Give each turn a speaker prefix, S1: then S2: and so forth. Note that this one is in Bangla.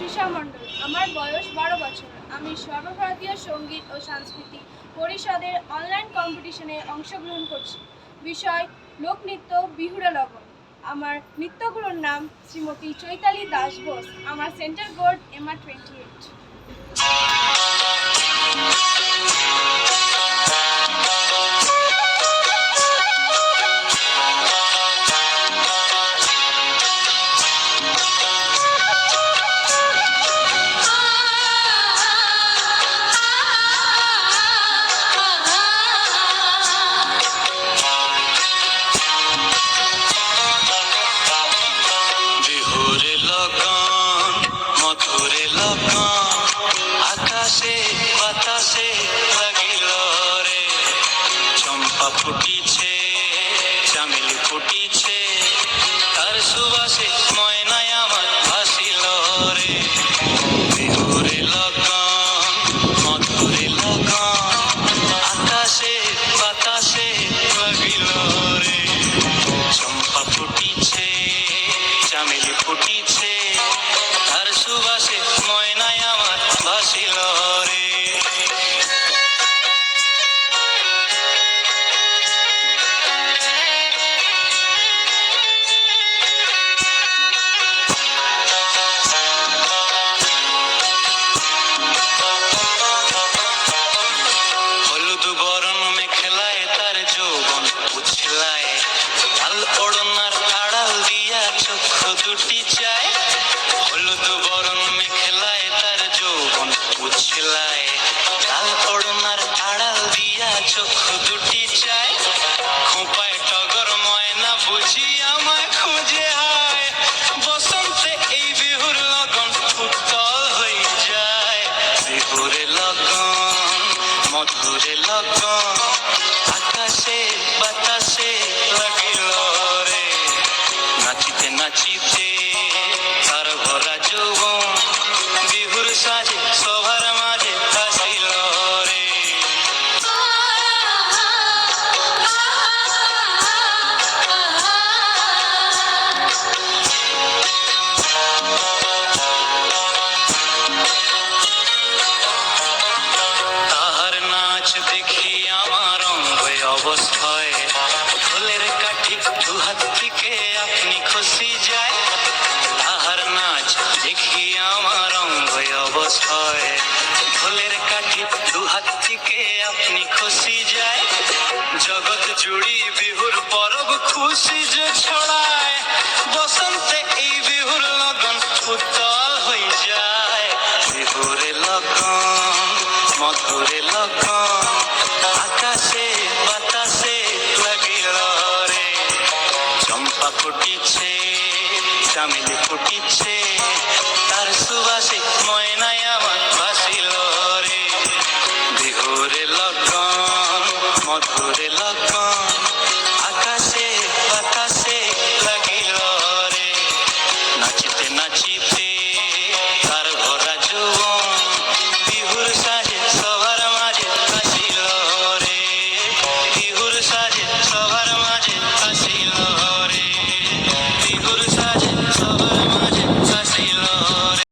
S1: তৃষা মণ্ডল। আমার বয়স 12 বছর। আমি সর্বভারতীয় সঙ্গীত ও সাংস্কৃতিক পরিষদের অনলাইন কম্পিটিশনে অংশগ্রহণ করছি। বিষয় লোকনৃত্য বিহুরা লগন। আমার নৃত্যগুরুর নাম শ্রীমতী চৈতালি দাস বোস। আমার সেন্টার কোড MR28।
S2: আকাশে বাতাসে লাগিল রে, চম্পা ফুটিছে, চামেলি ফুটিছে, তার সুবাসে ময়নায় আমার ভাসিল রে। বিহুরে লগন, মধুরে লগন, আকাশে বাতাসে লাগিল রে, চম্পা ফুটিছে, চামেলি ফুটিছে, তার সুবাসে ময়নায় আমার ভাসিল রে। হলুদ বরণ মেখলায় তার যৌবন উছলায়, লাল ওড়নার আড়াল দিয়া চক্ষু দুটি চায়। হলুদ বরণ মেখলায় তার যৌবন উছলায়, লাল ওড়নার আড়াল দিয়া চক্ষু দুটি চায়। খোঁপায় টগর ময়না বুঝি আমায় খুঁজে হায়, বসন্তে এই বিহুর লগন উত্তল হয়ে যায়। বিহুরে লগন, মধুরে লগন, আকাশে বাতাসে লাগিল রে, নাচিতে নাচিতে তার ভরা যৌবন, বিহুর সাজে সবার মাঝে ভাসিল রে। তাহার নাচ দেখি আমার অঙ্গ অবস্থায়, ফুলের কাঠি দু হাত থেকে আপনি খুশি যায়। তাহার নাচ দেখি আমার অঙ্গ অবস্থায়, ফুলের কাঠি দু হাত থেকে আপনি খুশি যায়। জগৎ জুড়ি বিহুর পরব খুশি যে ছড়ায়, বসন্তে এই বিহুর লগন উত্তল হয়ে যায়। বিহুরে লগন, মধুরে লগন, আকাশে বাতাসে লাগিল রে, চম্পা ফুটিছে, চামেলি ফুটিছে, তার সুবাসে ময়নায় আমার ভাসিল রে। বিহুরে লগন, মধুরে লগন,